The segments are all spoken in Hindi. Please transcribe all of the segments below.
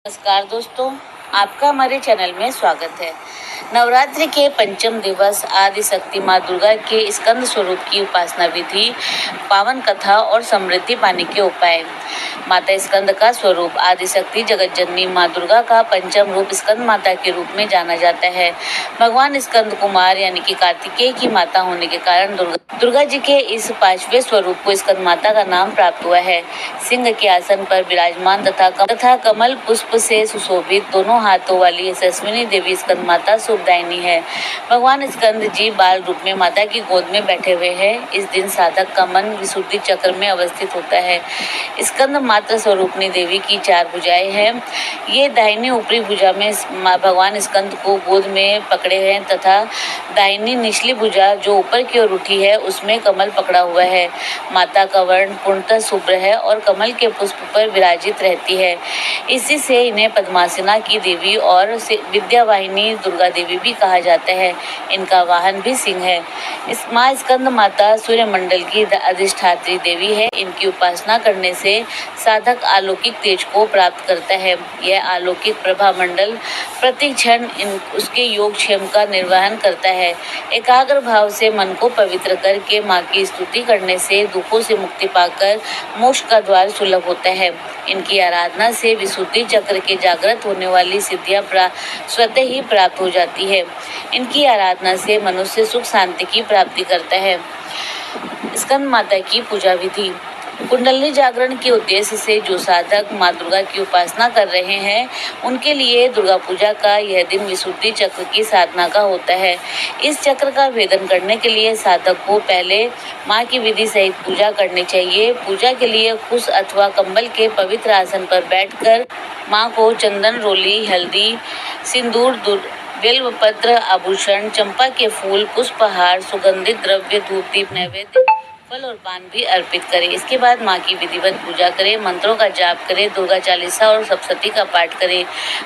नमस्कार दोस्तों, आपका हमारे चैनल में स्वागत है। नवरात्रि के पंचम दिवस आदि शक्ति माँ दुर्गा के स्कंद स्वरूप की उपासना विधि, पावन कथा और समृद्धि पाने के उपाय। माता स्कंद का स्वरूप आदि शक्ति जगत जननी माँ दुर्गा का पंचम रूप स्कंद माता के रूप में जाना जाता है। भगवान स्कंद कुमार यानी कि कार्तिकेय की माता होने के कारण दुर्गा जी के इस पांचवें स्वरूप को स्कंद माता का नाम प्राप्त हुआ है। सिंह के आसन पर विराजमान तथा कमल पुष्प से सुशोभित दोनों हाथों वाली यशस्विनी देवी स्कंद माता शुभदायिनी है। भगवान स्कंद जी बाल रूप में माता की गोद में बैठे हुए हैं। इस दिन साधक का मन विशुद्धि चक्र में अवस्थित होता है। स्कंद माता स्वरूपनी देवी की 4 भुजाएं हैं। ये दाहिनी ऊपरी भुजा में भगवान स्कंद को गोद में पकड़े हैं तथा दाहिनी निचली भुजा जो ऊपर की ओर उठी है उसमें कमल पकड़ा हुआ है। माता का वर्ण पूर्णतः शुभ्र है और कमल के पुष्प पर विराजित रहती है। इसी से इन्हें पद्मासना की देवी और विद्यावाहिनी दुर्गा देवी भी कहा जाता है। इनका वाहन भी सिंह है। इस माँ स्कंद माता सूर्य मंडल की अधिष्ठात्री देवी है। इनकी उपासना करने से साधक अलौकिक तेज को प्राप्त करता है। यह अलौकिक प्रभा मंडल प्रति क्षण उसके योगक्षेम का निर्वहन करता है। एकाग्र भाव से मन को पवित्र करके माँ की स्तुति करने से दुखों से मुक्ति पाकर मोक्ष का द्वार सुलभ होता है। इनकी आराधना से विशुद्धि चक्र के जागृत होने वाली सिद्धियां स्वतः ही प्राप्त हो जाती है। इनकी आराधना से मनुष्य सुख शांति की प्राप्ति करता है। स्कंद माता की पूजा विधि। कुंडली जागरण के उद्देश्य से जो साधक माँ दुर्गा की उपासना कर रहे हैं उनके लिए दुर्गा पूजा का यह दिन विशुद्धि चक्र की साधना का होता है। इस चक्र का भेदन करने के लिए साधक को पहले माँ की विधि सहित पूजा करनी चाहिए। पूजा के लिए कुश अथवा कंबल के पवित्र आसन पर बैठकर माँ को चंदन, रोली, हल्दी, सिंदूर, बेलपत्र, आभूषण, चंपा के फूल, पुष्पहार, सुगंधित द्रव्य, धूप, दीप, नैवेद्य, फल और पान भी अर्पित करें। इसके बाद माँ की विधिवत पूजा करें, मंत्रों का जाप करें, दुर्गा चालीसा और सप्तशती का पाठ करें,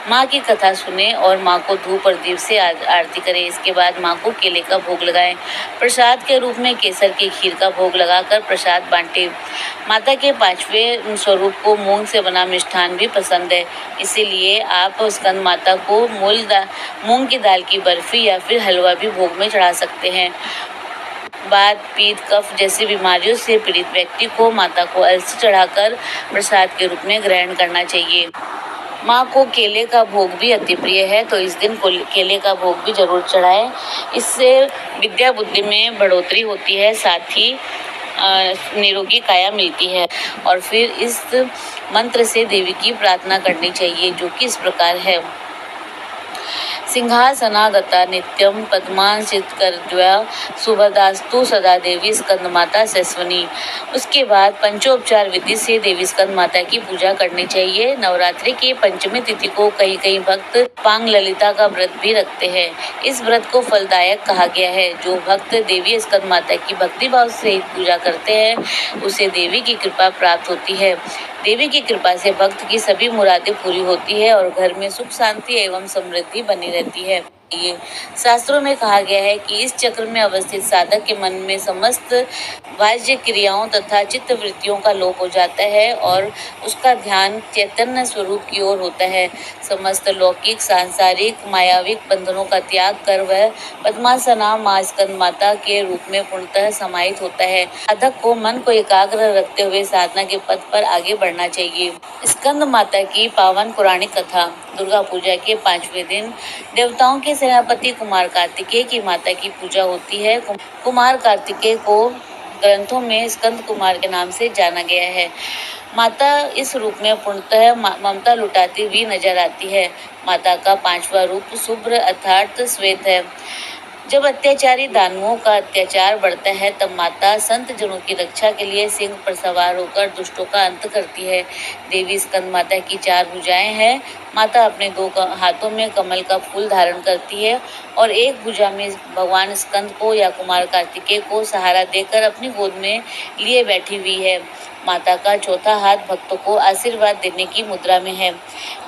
माँ की कथा सुने और माँ को धूप और दीप से आरती करें। इसके बाद माँ को केले का भोग लगाएं। प्रसाद के रूप में केसर की खीर का भोग लगाकर प्रसाद बांटें। माता के 5वें स्वरूप को मूंग से बना मिष्ठान भी पसंद है, इसीलिए आप स्कंद माता को मूंग की दाल की बर्फी या फिर हलवा भी भोग में चढ़ा सकते हैं। वात, पित्त, कफ जैसी बीमारियों से पीड़ित व्यक्ति को माता को अलसी चढ़ाकर प्रसाद के रूप में ग्रहण करना चाहिए। माँ को केले का भोग भी अति प्रिय है, तो इस दिन केले का भोग भी जरूर चढ़ाएं। इससे विद्या बुद्धि में बढ़ोतरी होती है, साथ ही निरोगी काया मिलती है। और फिर इस मंत्र से देवी की प्रार्थना करनी चाहिए, जो कि इस प्रकार है। सिंहासनागता नित्यं पद्मांसितकरद्वया शुभदास्तु सदा देवी स्कंद माता सस्वनी। उसके बाद पंचोपचार विधि से देवी स्कंद माता की पूजा करनी चाहिए। नवरात्रि की पंचमी तिथि को कई कई भक्त पांग ललिता का व्रत भी रखते हैं। इस व्रत को फलदायक कहा गया है। जो भक्त देवी स्कंद माता की भक्ति भाव से पूजा करते हैं उसे देवी की कृपा प्राप्त होती है। देवी की कृपा से भक्त की सभी मुरादें पूरी होती है और घर में सुख शांति एवं समृद्धि बनी रहती है। ये शास्त्रों में कहा गया है कि इस चक्र में अवस्थित साधक के मन में समस्त बाह्य क्रियाओं तथा चित्त वृत्तियों का लोप हो जाता है और उसका ध्यान चैतन्य स्वरूप की ओर होता है। समस्त लौकिक, सांसारिक, मायाविक बंधनों का त्याग कर वह पद्मासना माँ स्कंद माता के रूप में पूर्णतः समाहित होता है। साधक को मन को एकाग्र रखते हुए साधना के पथ पर आगे बढ़ना चाहिए। स्कंद माता की पावन पौराणिक कथा। दुर्गा पूजा के 5वें दिन देवताओं के सेनापति कुमार कार्तिकेय की माता की पूजा होती है। कुमार कार्तिकेय को ग्रंथों में स्कंद कुमार के नाम से जाना गया है। माता इस रूप में पूर्णतः ममता लुटाती हुई नजर आती है। माता का 5वां रूप शुभ्र अर्थात श्वेत है। जब अत्याचारी दानवों का अत्याचार बढ़ता है तब माता संत जनों की रक्षा के लिए सिंह पर सवार होकर दुष्टों का अंत करती है। देवी स्कंद माता की 4 भुजाएं हैं। माता अपने 2 हाथों में कमल का फूल धारण करती है और एक भुजा में भगवान स्कंद को या कुमार कार्तिकेय को सहारा देकर अपनी गोद में लिए बैठी हुई है। माता का चौथा हाथ भक्तों को आशीर्वाद देने की मुद्रा में है।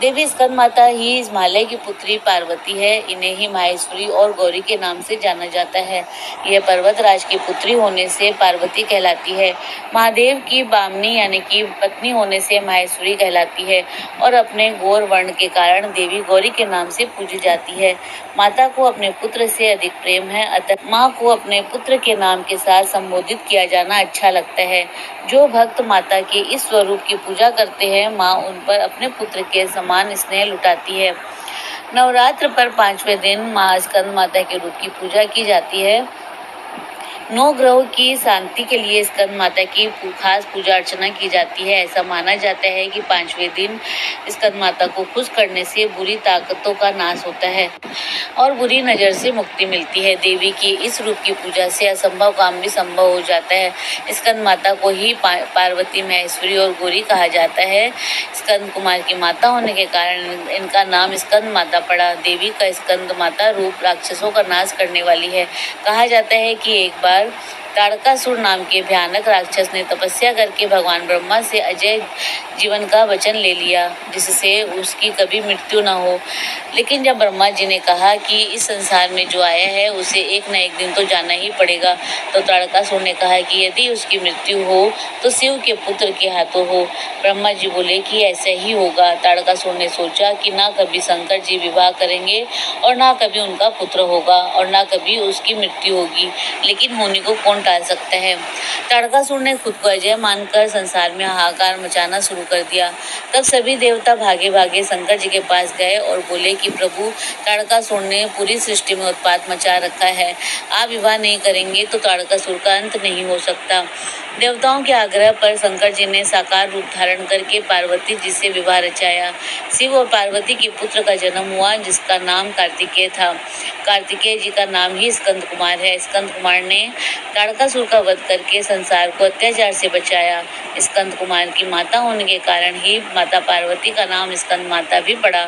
देवी स्कंद माता ही हिमालय की पुत्री पार्वती है। इन्हें ही माहेश्वरी और गौरी के नाम से जाना जाता है। यह पर्वतराज की पुत्री होने से पार्वती कहलाती है। महादेव की बामनी यानी कि पत्नी होने से माहेश्वरी कहलाती है और अपने गौर वर्ण के कारण देवी गौरी के नाम से पूजी जाती है। माता को अपने पुत्र से अधिक प्रेम है, अतः माँ को अपने पुत्र के नाम के साथ संबोधित किया जाना अच्छा लगता है। जो भक्त माता के इस स्वरूप की पूजा करते हैं, माँ उन पर अपने पुत्र के समान स्नेह लुटाती है। नवरात्र पर 5वें दिन माँ स्कंद माता के रूप की पूजा की जाती है। 9 ग्रहों की शांति के लिए स्कंद माता की खास पूजा अर्चना की जाती है। ऐसा माना जाता है कि 5वें दिन स्कंद माता को खुश करने से बुरी ताकतों का नाश होता है और बुरी नज़र से मुक्ति मिलती है। देवी की इस रूप की पूजा से असंभव काम भी संभव हो जाता है। स्कंद माता को ही पार्वती, महेश्वरी और गौरी कहा जाता है। स्कंद कुमार की माता होने के कारण इनका नाम स्कंद माता पड़ा। देवी का स्कंद माता रूप राक्षसों का नाश करने वाली है। कहा जाता है कि एक बार ताड़कासुर नाम के भयानक राक्षस ने तपस्या करके भगवान ब्रह्मा से अजय जीवन का वचन ले लिया, जिससे उसकी कभी मृत्यु न हो। लेकिन जब ब्रह्मा जी ने कहा कि इस संसार में जो आया है उसे एक न एक दिन तो जाना ही पड़ेगा, तो ताड़कासुर ने कहा कि यदि उसकी मृत्यु हो तो शिव के पुत्र के हाथों हो। ब्रह्मा जी बोले कि ऐसा ही होगा। ताड़कासुर ने सोचा कि ना कभी शंकर जी विवाह करेंगे और ना कभी उनका पुत्र होगा और ना कभी उसकी मृत्यु होगी, लेकिन होने को कौन टाल सकता है। ताड़कासुर ने खुद को अजय मानकर संसार में हाहाकार मचाना शुरू कर दिया। तब सभी देवता भागे भागे शंकर जी के पास गए और बोले कि प्रभु, ताड़कासुर ने पूरी सृष्टि में उत्पात मचा रखा है। आप विवाह नहीं करेंगे तो ताड़कासुर का अंत नहीं हो सकता। देवताओं के आग्रह पर शंकर जी ने साकार रूप धारण करके पार्वती जी से विवाह रचाया। शिव और पार्वती के पुत्र का जन्म हुआ, जिसका नाम कार्तिकेय था। कार्तिकेय जी का नाम ही स्कंद कुमार है। स्कंद कुमार ने ताड़कासुर का वध करके संसार को अत्याचार से बचाया। स्कंद कुमार की माता होने के कारण ही माता पार्वती का नाम स्कंद माता भी पड़ा।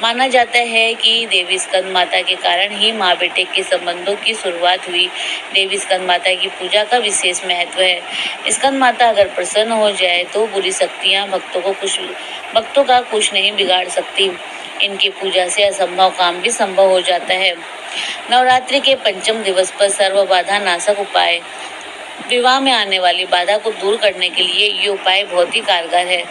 माना जाता है कि देवी स्कंद माता के कारण ही माँ बेटे के संबंधों की शुरुआत हुई। देवी स्कंद माता की पूजा का विशेष महत्व है। स्कंद माता अगर प्रसन्न हो जाए तो बुरी शक्तियाँ भक्तों का कुछ नहीं बिगाड़ सकती। इनकी पूजा से असंभव काम भी संभव हो जाता है। नवरात्रि के पंचम दिवस पर सर्व बाधा नाशक उपाय। विवाह में आने वाली बाधा को दूर करने के लिए ये उपाय बहुत ही कारगर है।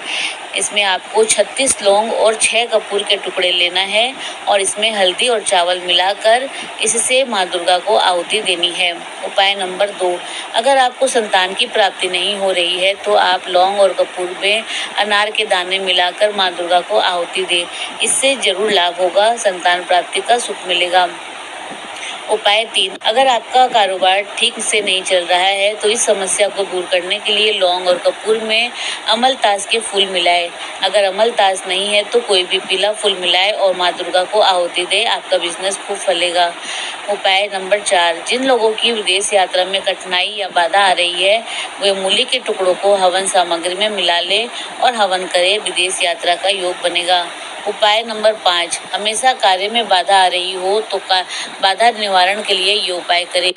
इसमें आपको 36 लौंग और 6 कपूर के टुकड़े लेना है और इसमें हल्दी और चावल मिलाकर इससे माँ दुर्गा को आहुति देनी है। उपाय नंबर 2, अगर आपको संतान की प्राप्ति नहीं हो रही है तो आप लौंग और कपूर में अनार के दाने मिलाकर माँ दुर्गा को आहुति दें। इससे जरूर लाभ होगा, संतान प्राप्ति का सुख मिलेगा। उपाय 3, अगर आपका कारोबार ठीक से नहीं चल रहा है तो इस समस्या को दूर करने के लिए लौंग और कपूर में अमलतास के फूल मिलाएं। अगर अमलतास नहीं है तो कोई भी पीला फूल मिलाएं और माँ दुर्गा को आहुति दें। आपका बिजनेस खूब फलेगा। उपाय नंबर 4, जिन लोगों की विदेश यात्रा में कठिनाई या बाधा आ रही है वे मूली के टुकड़ों को हवन सामग्री में मिला लें और हवन करें। विदेश यात्रा का योग बनेगा। उपाय नंबर 5, हमेशा कार्य में बाधा आ रही हो तो बाधा निवारण के लिए ये उपाय करें।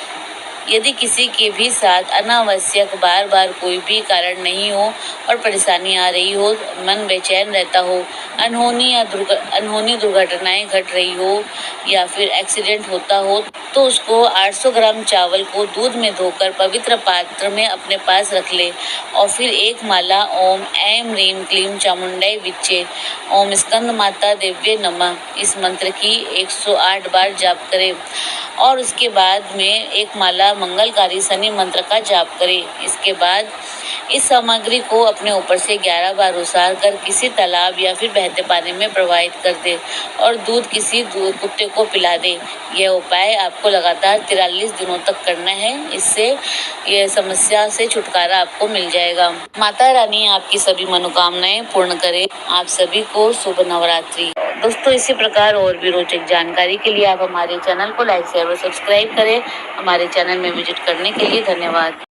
यदि किसी के भी साथ अनावश्यक बार बार कोई भी कारण नहीं हो और परेशानी आ रही हो, मन बेचैन रहता हो, अनहोनी दुर्घटनाएं घट रही हो या फिर एक्सीडेंट होता हो, तो उसको 800 ग्राम चावल को दूध में धोकर पवित्र पात्र में अपने पास रख ले और फिर एक माला ओम ऐं ह्रीं क्लीं चामुंडाय विच्चे ओम स्कंद माता देव्ये नमः इस मंत्र की 108 बार जाप करें और उसके बाद में एक माला मंगलकारी शनि मंत्र का जाप करें। इसके बाद इस सामग्री को अपने ऊपर से 11 बार उसार कर किसी तालाब या फिर बहते पानी में प्रवाहित कर दे और दूध किसी कुत्ते को पिला दे। यह उपाय आपको लगातार 43 दिनों तक करना है। इससे यह समस्या से छुटकारा आपको मिल जाएगा। माता रानी आपकी सभी मनोकामनाएं पूर्ण करे। आप सभी को शुभ नवरात्रि। दोस्तों, इसी प्रकार और भी रोचक जानकारी के लिए आप हमारे चैनल को लाइक शेयर और सब्सक्राइब करें। हमारे चैनल में विजिट करने के लिए धन्यवाद।